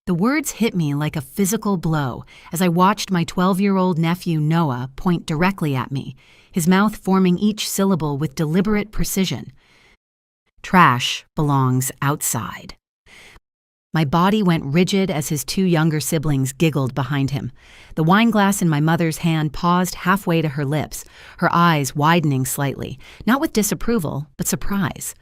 The words hit me like a physical blow as I watched my 12-year-old nephew Noah point directly at me, his mouth forming each syllable with deliberate precision. Trash belongs outside. My body went rigid as his two younger siblings giggled behind him. The wine glass in my mother's hand paused halfway to her lips, her eyes widening slightly, not with disapproval, but surprise.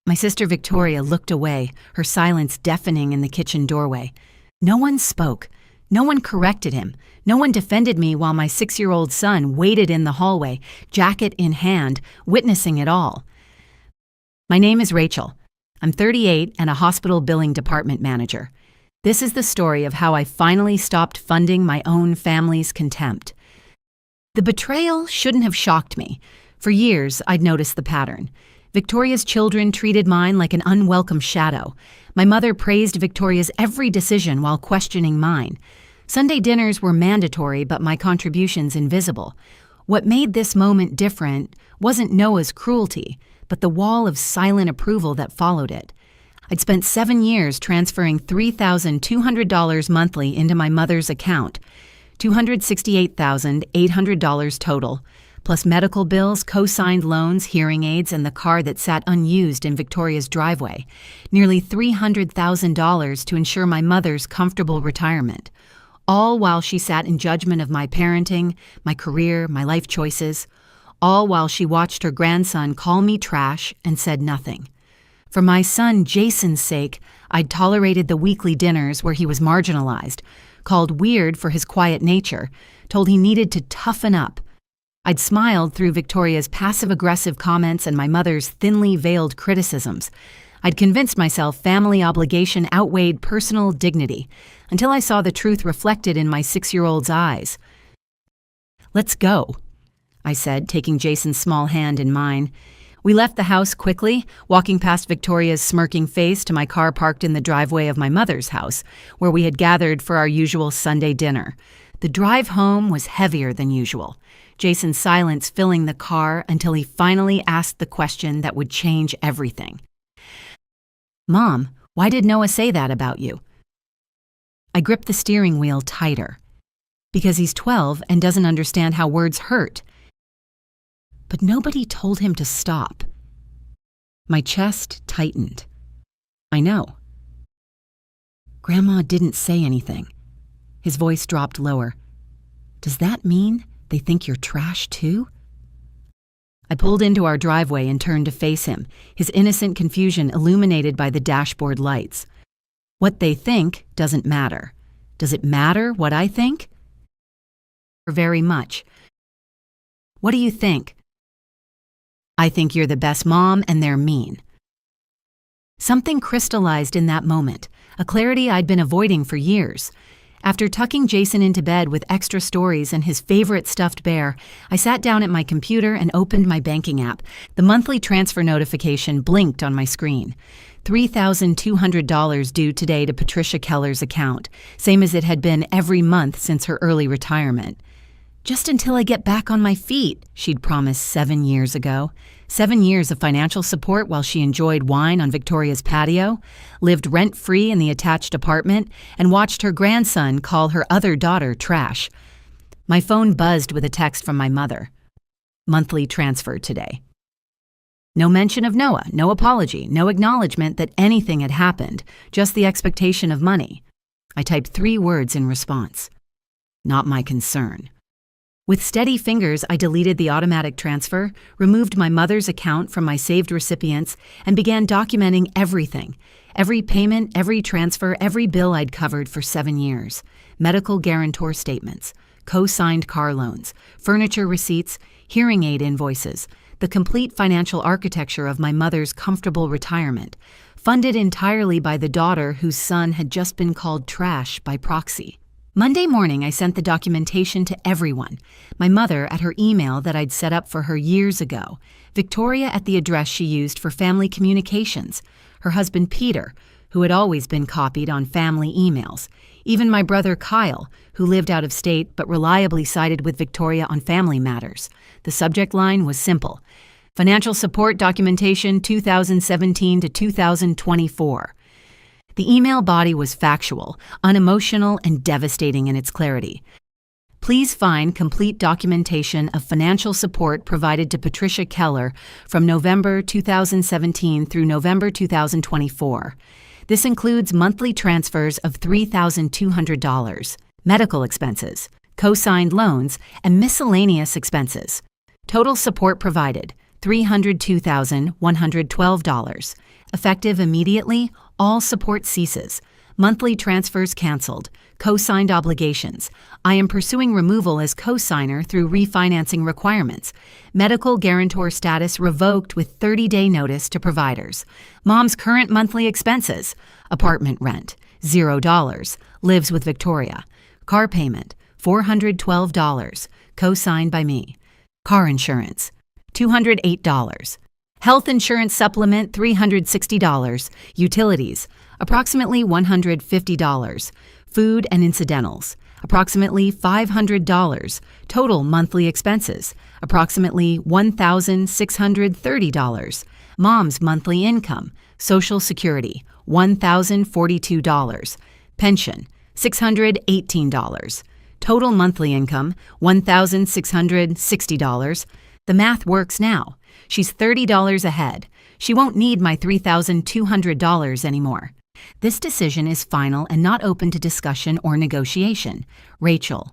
My sister Victoria looked away, her silence deafening in the kitchen doorway. No one spoke. No one corrected him. No one defended me while my 6-year-old son waited in the hallway, jacket in hand, witnessing it all. My name is Rachel. I'm 38 and a hospital billing department manager. This is the story of how I finally stopped funding my own family's contempt. The betrayal shouldn't have shocked me. For years, I'd noticed the pattern. Victoria's children treated mine like an unwelcome shadow. My mother praised Victoria's every decision while questioning mine. Sunday dinners were mandatory, but my contributions invisible. What made this moment different wasn't Noah's cruelty, but the wall of silent approval that followed it. I'd spent 7 years transferring $3,200 monthly into my mother's account, $268,800 total, plus medical bills, co-signed loans, hearing aids, and the car that sat unused in Victoria's driveway, nearly $300,000 to ensure my mother's comfortable retirement, all while she sat in judgment of my parenting, my career, my life choices, all while she watched her grandson call me trash and said nothing. For my son Jason's sake, I'd tolerated the weekly dinners where he was marginalized, called weird for his quiet nature, told he needed to toughen up. I'd smiled through Victoria's passive-aggressive comments and my mother's thinly veiled criticisms. I'd convinced myself family obligation outweighed personal dignity, until I saw the truth reflected in my 6-year-old's eyes. "Let's go," I said, taking Jason's small hand in mine. We left the house quickly, walking past Victoria's smirking face to my car parked in the driveway of my mother's house, where we had gathered for our usual Sunday dinner. The drive home was heavier than usual, Jason's silence filling the car until he finally asked the question that would change everything. "Mom, why did Noah say that about you?" I gripped the steering wheel tighter. "Because he's 12 and doesn't understand how words hurt." But nobody told him to stop. My chest tightened. "I know." "Grandma didn't say anything." His voice dropped lower. "Does that mean they think you're trash too?" I pulled into our driveway and turned to face him, his innocent confusion illuminated by the dashboard lights. "What they think doesn't matter. Does it matter what I think?" "Very much." "What do you think?" "I think you're the best mom and they're mean." Something crystallized in that moment, a clarity I'd been avoiding for years. After tucking Jason into bed with extra stories and his favorite stuffed bear, I sat down at my computer and opened my banking app. The monthly transfer notification blinked on my screen. $3,200 due today to Patricia Keller's account, same as it had been every month since her early retirement. "Just until I get back on my feet," she'd promised 7 years ago. 7 years of financial support while she enjoyed wine on Victoria's patio, lived rent-free in the attached apartment, and watched her grandson call her other daughter trash. My phone buzzed with a text from my mother. "Monthly transfer today." No mention of Noah, no apology, no acknowledgement that anything had happened, just the expectation of money. I typed 3 words in response. "Not my concern." With steady fingers, I deleted the automatic transfer, removed my mother's account from my saved recipients, and began documenting everything. Every payment, every transfer, every bill I'd covered for 7 years. Medical guarantor statements, co-signed car loans, furniture receipts, hearing aid invoices, the complete financial architecture of my mother's comfortable retirement, funded entirely by the daughter whose son had just been called trash by proxy. Monday morning, I sent the documentation to everyone. My mother at her email that I'd set up for her years ago, Victoria at the address she used for family communications, her husband Peter, who had always been copied on family emails, even my brother Kyle, who lived out of state but reliably sided with Victoria on family matters. The subject line was simple: Financial Support Documentation 2017 to 2024. The email body was factual, unemotional, and devastating in its clarity. Please find complete documentation of financial support provided to Patricia Keller from November 2017 through November 2024. This includes monthly transfers of $3,200, medical expenses, co-signed loans, and miscellaneous expenses. Total support provided, $302,112. Effective immediately, all support ceases. Monthly transfers canceled. Co-signed obligations. I am pursuing removal as co-signer through refinancing requirements. Medical guarantor status revoked with 30-day notice to providers. Mom's current monthly expenses. Apartment rent, $0. Lives with Victoria. Car payment, $412. Co-signed by me. Car insurance, $208. Health insurance supplement, $360. Utilities, approximately $150. Food and incidentals, approximately $500. Total monthly expenses, approximately $1,630. Mom's monthly income, Social Security, $1,042. Pension, $618. Total monthly income, $1,660. The math works now. She's $30 ahead. She won't need my $3,200 anymore. This decision is final and not open to discussion or negotiation. Rachel.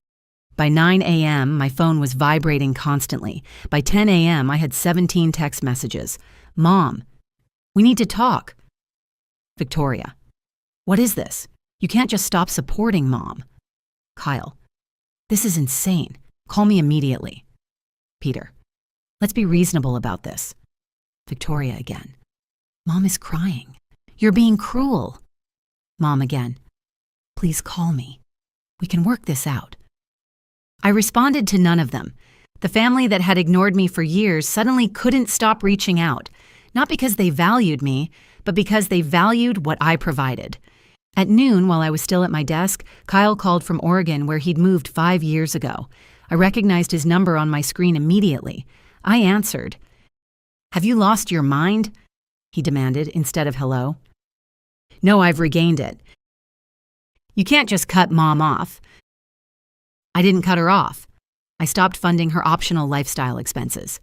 By 9 a.m., my phone was vibrating constantly. By 10 a.m., I had 17 text messages. Mom, we need to talk. Victoria. What is this? You can't just stop supporting Mom. Kyle. This is insane. Call me immediately. Peter. Let's be reasonable about this. Victoria again. Mom is crying. You're being cruel. Mom again. Please call me. We can work this out. I responded to none of them. The family that had ignored me for years suddenly couldn't stop reaching out, not because they valued me, but because they valued what I provided. At noon, while I was still at my desk, Kyle called from Oregon, where he'd moved 5 years ago. I recognized his number on my screen immediately. I answered. Have you lost your mind? He demanded instead of hello. No, I've regained it. You can't just cut Mom off. I didn't cut her off. I stopped funding her optional lifestyle expenses.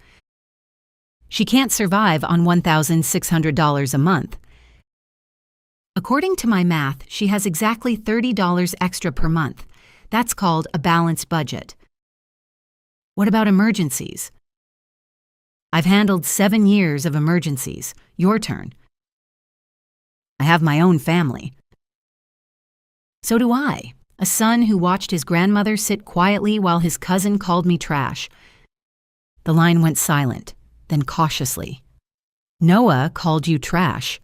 She can't survive on $1,600 a month. According to my math, she has exactly $30 extra per month. That's called a balanced budget. What about emergencies? I've handled 7 years of emergencies. Your turn. I have my own family. So do I, a son who watched his grandmother sit quietly while his cousin called me trash. The line went silent, then cautiously. Noah called you trash.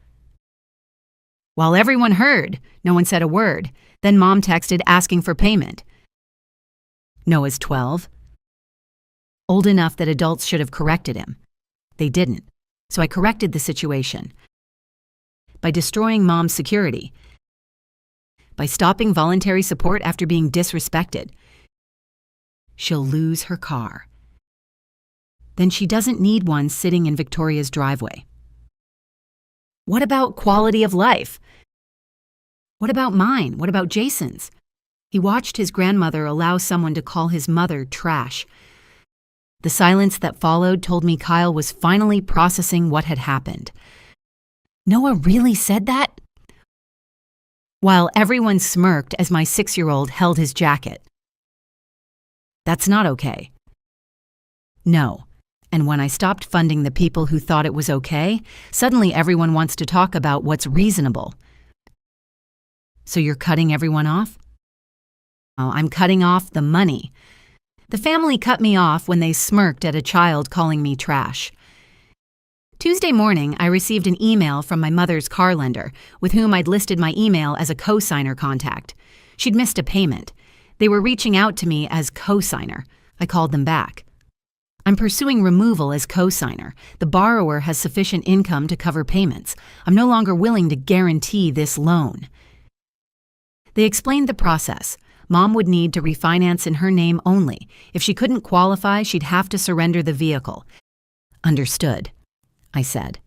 While everyone heard, no one said a word. Then Mom texted asking for payment. Noah's 12. Old enough that adults should have corrected him. They didn't, so I corrected the situation. By destroying Mom's security. By stopping voluntary support after being disrespected. She'll lose her car. Then she doesn't need one sitting in Victoria's driveway. What about quality of life? What about mine? What about Jason's? He watched his grandmother allow someone to call his mother trash. The silence that followed told me Kyle was finally processing what had happened. Noah really said that? While everyone smirked as my 6-year-old held his jacket. That's not okay. No. And when I stopped funding the people who thought it was okay, suddenly everyone wants to talk about what's reasonable. So you're cutting everyone off? Oh, I'm cutting off the money. The family cut me off when they smirked at a child calling me trash. Tuesday morning, I received an email from my mother's car lender, with whom I'd listed my email as a co-signer contact. She'd missed a payment. They were reaching out to me as co-signer. I called them back. I'm pursuing removal as co-signer. The borrower has sufficient income to cover payments. I'm no longer willing to guarantee this loan. They explained the process. Mom would need to refinance in her name only. If she couldn't qualify, she'd have to surrender the vehicle. Understood, I said.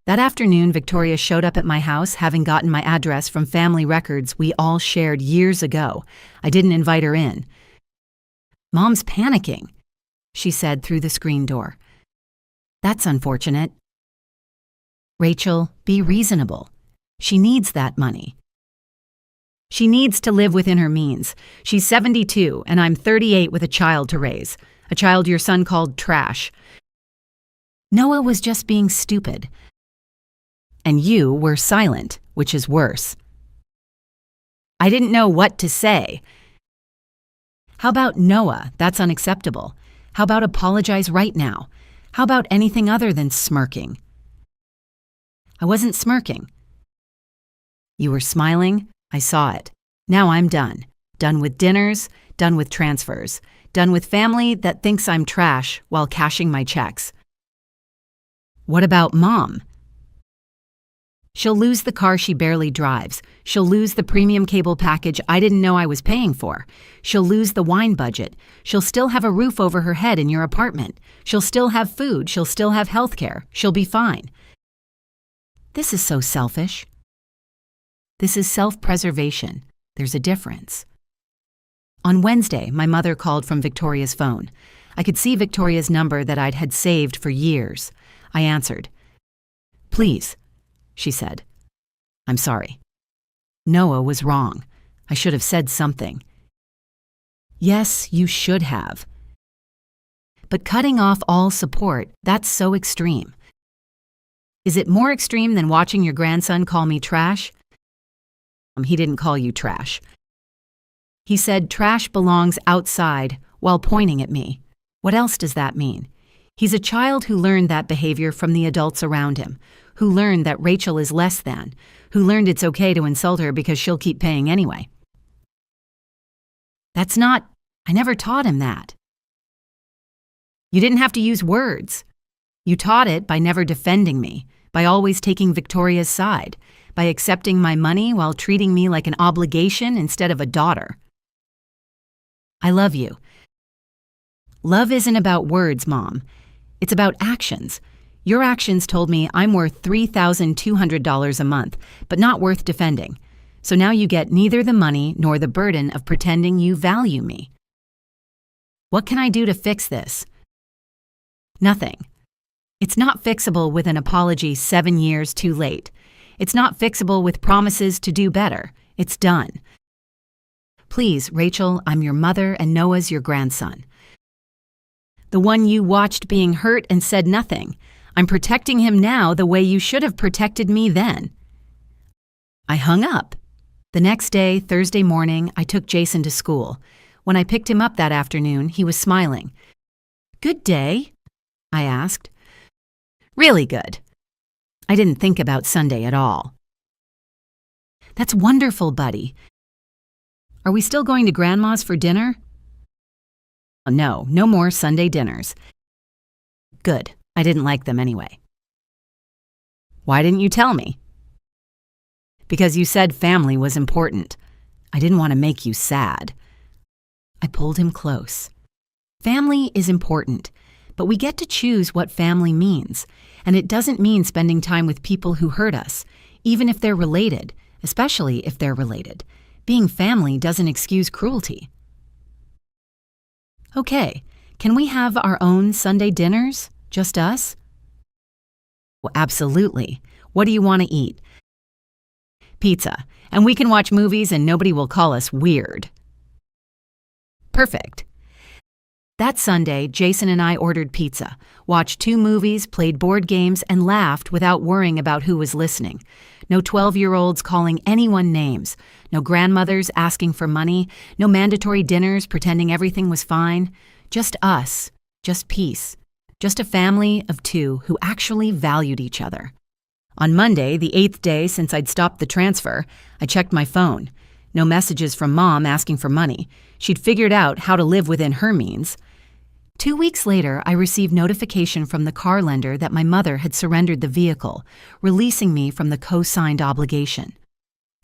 That afternoon, Victoria showed up at my house, having gotten my address from family records we all shared years ago. I didn't invite her in. "Mom's panicking," she said through the screen door. "That's unfortunate." "Rachel, be reasonable. She needs that money. She needs to live within her means. She's 72, and I'm 38 with a child to raise. A child your son called trash. Noah was just being stupid. And you were silent, which is worse." I didn't know what to say. "How about Noah? That's unacceptable. How about apologize right now? How about anything other than smirking?" I wasn't smirking. "You were smiling. I saw it. Now I'm done. Done with dinners, done with transfers, done with family that thinks I'm trash while cashing my checks." "What about Mom?" "She'll lose the car she barely drives. She'll lose the premium cable package I didn't know I was paying for. She'll lose the wine budget. She'll still have a roof over her head in your apartment. She'll still have food. She'll still have health care. She'll be fine." This is so selfish. This is self-preservation. There's a difference. On Wednesday, my mother called from Victoria's phone. I could see Victoria's number that I'd had saved for years. I answered. "Please," she said. "I'm sorry. Noah was wrong. I should have said something." "Yes, you should have. But cutting off all support, that's so extreme. Is it more extreme than watching your grandson call me trash?" He didn't call you trash. He said trash belongs outside while pointing at me. What else does that mean? He's a child who learned that behavior from the adults around him, who learned that Rachel is less than, who learned it's okay to insult her because she'll keep paying anyway. I never taught him that. You didn't have to use words. You taught it by never defending me, by always taking Victoria's side, by accepting my money while treating me like an obligation instead of a daughter. I love you. Love isn't about words, Mom. It's about actions. Your actions told me I'm worth $3,200 a month, but not worth defending. So now you get neither the money nor the burden of pretending you value me. What can I do to fix this? Nothing. It's not fixable with an apology 7 years too late. It's not fixable with promises to do better. It's done. Please, Rachel, I'm your mother and Noah's your grandson. The one you watched being hurt and said nothing. I'm protecting him now the way you should have protected me then. I hung up. The next day, Thursday morning, I took Jason to school. When I picked him up that afternoon, he was smiling. "Good day?" I asked. "Really good." I didn't think about Sunday at all. "That's wonderful, buddy. Are we still going to Grandma's for dinner?" No more Sunday dinners." "Good. I didn't like them anyway." "Why didn't you tell me?" "Because you said family was important. I didn't want to make you sad." I pulled him close. Family is important, but we get to choose what family means. And it doesn't mean spending time with people who hurt us, even if they're related, especially if they're related. Being family doesn't excuse cruelty. Okay, can we have our own Sunday dinners? Just us? Well, absolutely. What do you want to eat? Pizza. And we can watch movies and nobody will call us weird. Perfect. That Sunday, Jason and I ordered pizza, watched 2 movies, played board games, and laughed without worrying about who was listening. No 12-year-olds calling anyone names, no grandmothers asking for money, no mandatory dinners pretending everything was fine. Just us, just peace, just a family of 2 who actually valued each other. On Monday, the 8th day since I'd stopped the transfer, I checked my phone. No messages from Mom asking for money. She'd figured out how to live within her means. 2 weeks later, I received notification from the car lender that my mother had surrendered the vehicle, releasing me from the co-signed obligation.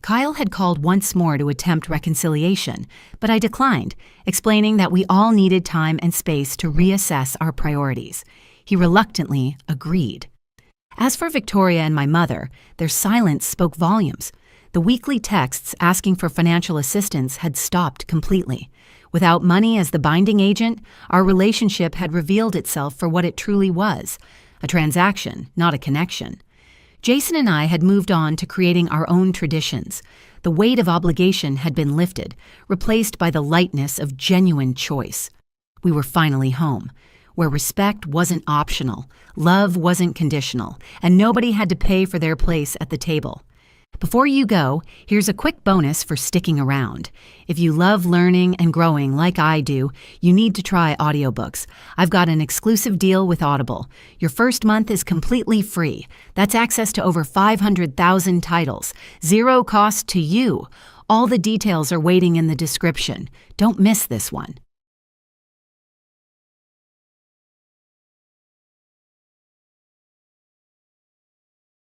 Kyle had called once more to attempt reconciliation, but I declined, explaining that we all needed time and space to reassess our priorities. He reluctantly agreed. As for Victoria and my mother, their silence spoke volumes. The weekly texts asking for financial assistance had stopped completely. Without money as the binding agent, our relationship had revealed itself for what it truly was, a transaction, not a connection. Jason and I had moved on to creating our own traditions. The weight of obligation had been lifted, replaced by the lightness of genuine choice. We were finally home, where respect wasn't optional, love wasn't conditional, and nobody had to pay for their place at the table. Before you go, here's a quick bonus for sticking around. If you love learning and growing like I do, you need to try audiobooks. I've got an exclusive deal with Audible. Your first month is completely free. That's access to over 500,000 titles. Zero cost to you. All the details are waiting in the description. Don't miss this one.